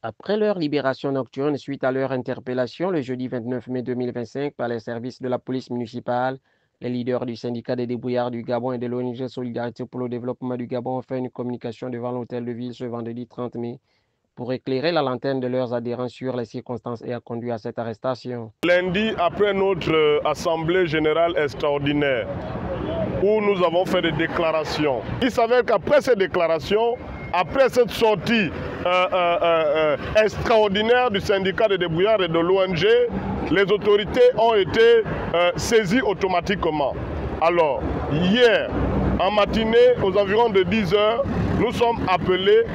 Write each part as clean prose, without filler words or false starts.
Après leur libération nocturne suite à leur interpellation le jeudi 29 mai 2025 par les services de la police municipale, les leaders du syndicat des débrouillards du Gabon et de l'ONG Solidarité pour le développement du Gabon ont fait une communication devant l'hôtel de ville ce vendredi 30 mai pour éclairer la lanterne de leurs adhérents sur les circonstances ayant conduit à cette arrestation. Lundi, après notre assemblée générale extraordinaire, où nous avons fait des déclarations, il s'avère qu'après ces déclarations, après cette sortie extraordinaire du syndicat des débrouillards et de l'ONG, les autorités ont été saisies automatiquement. Alors, hier, en matinée, aux environs de 10 heures, nous sommes appelés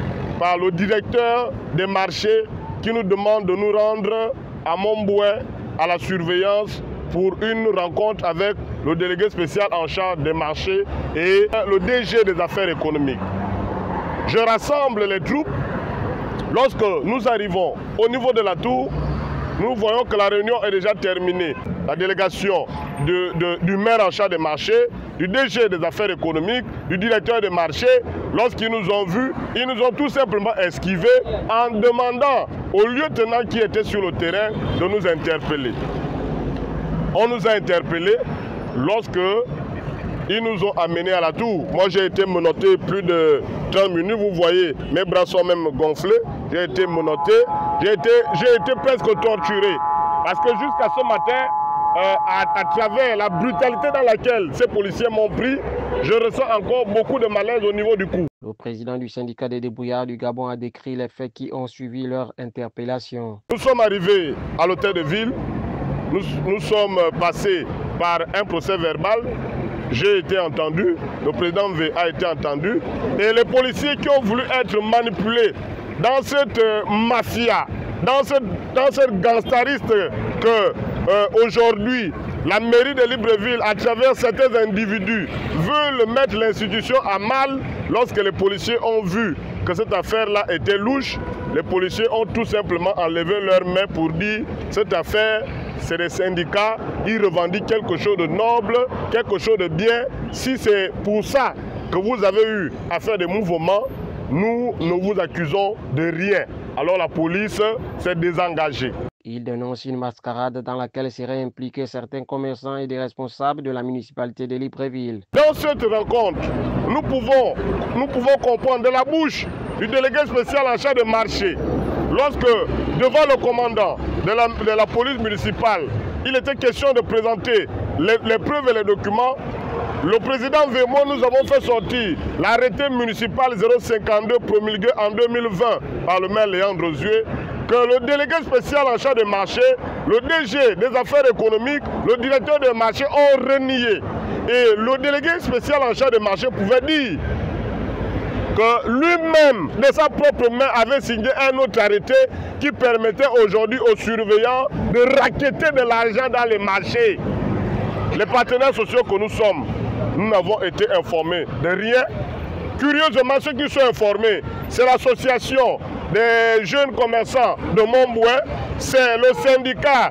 par le directeur des marchés qui nous demande de nous rendre à Montbouin à la surveillance pour une rencontre avec le délégué spécial en charge des marchés et le DG des affaires économiques. Je rassemble les troupes. Lorsque nous arrivons au niveau de la tour, nous voyons que la réunion est déjà terminée. La délégation du maire en charge des marchés, du DG des affaires économiques, du directeur des marchés, lorsqu'ils nous ont vus, ils nous ont tout simplement esquivés en demandant au lieutenant qui était sur le terrain de nous interpeller. On nous a interpellés lorsque ils nous ont amenés à la tour. Moi, j'ai été menotté plus de 30 minutes. Vous voyez, mes bras sont même gonflés. J'ai été menotté. J'ai été presque torturé. Parce que jusqu'à ce matin, à travers la brutalité dans laquelle ces policiers m'ont pris, je ressens encore beaucoup de malaise au niveau du cou. Le président du syndicat des débrouillards du Gabon a décrit les faits qui ont suivi leur interpellation. Nous sommes arrivés à l'hôtel de ville. Nous sommes passés par un procès verbal. J'ai été entendu, le président V a été entendu, et les policiers qui ont voulu être manipulés dans cette mafia, dans cette gangstariste que aujourd'hui la mairie de Libreville, à travers certains individus, veulent mettre l'institution à mal. Lorsque les policiers ont vu que cette affaire-là était louche, les policiers ont tout simplement enlevé leurs mains pour dire cette affaire, c'est des syndicats, ils revendiquent quelque chose de noble, quelque chose de bien. Si c'est pour ça que vous avez eu à faire des mouvements, nous ne vous accusons de rien. Alors la police s'est désengagée. Il dénonce une mascarade dans laquelle seraient impliqués certains commerçants et des responsables de la municipalité de Libreville. Dans cette rencontre, nous pouvons comprendre de la bouche du délégué spécial en charge de marché, lorsque devant le commandant de la police municipale, il était question de présenter les preuves et les documents. Le président Vémo, nous avons fait sortir l'arrêté municipal 052 promulgué en 2020 par le maire Léandre Zieux, que le délégué spécial en charge des marchés, le DG des affaires économiques, le directeur des marchés ont renié. Et le délégué spécial en charge des marchés pouvait dire que lui-même, de sa propre main, avait signé un autre arrêté qui permettait aujourd'hui aux surveillants de racketter de l'argent dans les marchés. Les partenaires sociaux que nous sommes, nous n'avons été informés de rien. Curieusement, ceux qui sont informés, c'est l'association des jeunes commerçants de Montbouin, c'est le syndicat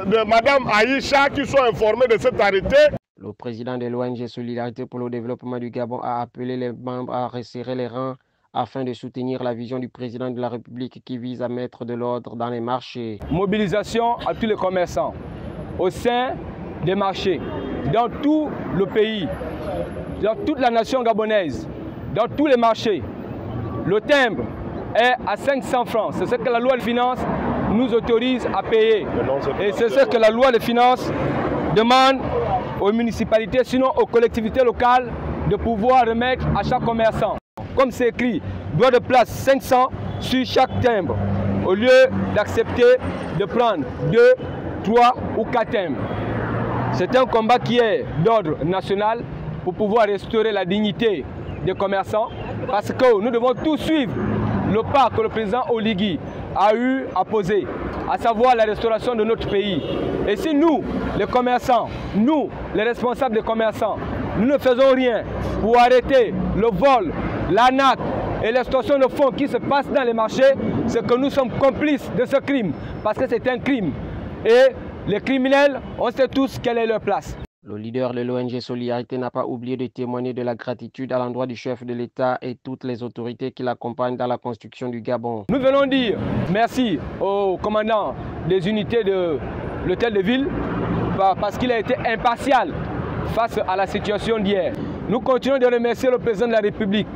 de Mme Aïcha qui sont informés de cet arrêté. Le président de l'ONG Solidarité pour le développement du Gabon a appelé les membres à resserrer les rangs afin de soutenir la vision du président de la République qui vise à mettre de l'ordre dans les marchés. Mobilisation à tous les commerçants au sein des marchés, dans tout le pays, dans toute la nation gabonaise, dans tous les marchés. Le timbre est à 500 francs. C'est ce que la loi de finances nous autorise à payer. Et c'est ce que la loi de finances demande aux municipalités, sinon aux collectivités locales, de pouvoir remettre à chaque commerçant. Comme c'est écrit, droit de place 500 sur chaque timbre, au lieu d'accepter de prendre 2, 3 ou 4 timbres. C'est un combat qui est d'ordre national pour pouvoir restaurer la dignité des commerçants, parce que nous devons tous suivre le pas que le président Oligui a eu à poser, à savoir la restauration de notre pays. Et si nous, les commerçants, nous, les responsables des commerçants, nous ne faisons rien pour arrêter le vol, l'arnaque et l'extorsion de fonds qui se passent dans les marchés, c'est que nous sommes complices de ce crime, parce que c'est un crime. Et les criminels, on sait tous quelle est leur place. Le leader de l'ONG Solidarité n'a pas oublié de témoigner de la gratitude à l'endroit du chef de l'État et toutes les autorités qui l'accompagnent dans la construction du Gabon. Nous venons dire merci au commandant des unités de l'hôtel de ville parce qu'il a été impartial face à la situation d'hier. Nous continuons de remercier le président de la République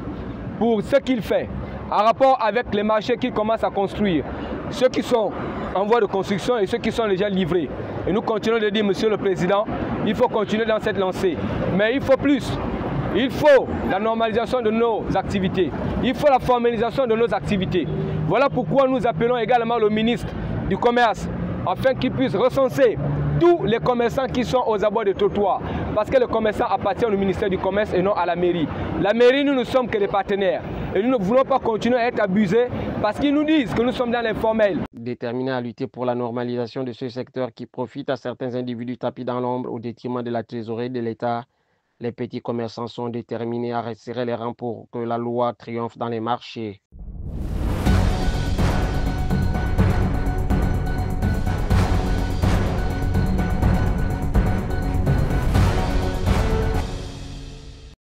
pour ce qu'il fait en rapport avec les marchés qu'il commence à construire, ceux qui sont en voie de construction et ceux qui sont déjà livrés. Et nous continuons de dire, Monsieur le Président, il faut continuer dans cette lancée. Mais il faut plus. Il faut la normalisation de nos activités. Il faut la formalisation de nos activités. Voilà pourquoi nous appelons également le ministre du Commerce afin qu'il puisse recenser tous les commerçants qui sont aux abords des trottoirs. Parce que le commerçant appartient au ministère du Commerce et non à la mairie. La mairie, nous ne sommes que des partenaires. Et nous ne voulons pas continuer à être abusés parce qu'ils nous disent que nous sommes dans l'informel. Déterminés à lutter pour la normalisation de ce secteur qui profite à certains individus tapis dans l'ombre au détriment de la trésorerie de l'État, les petits commerçants sont déterminés à resserrer les rangs pour que la loi triomphe dans les marchés.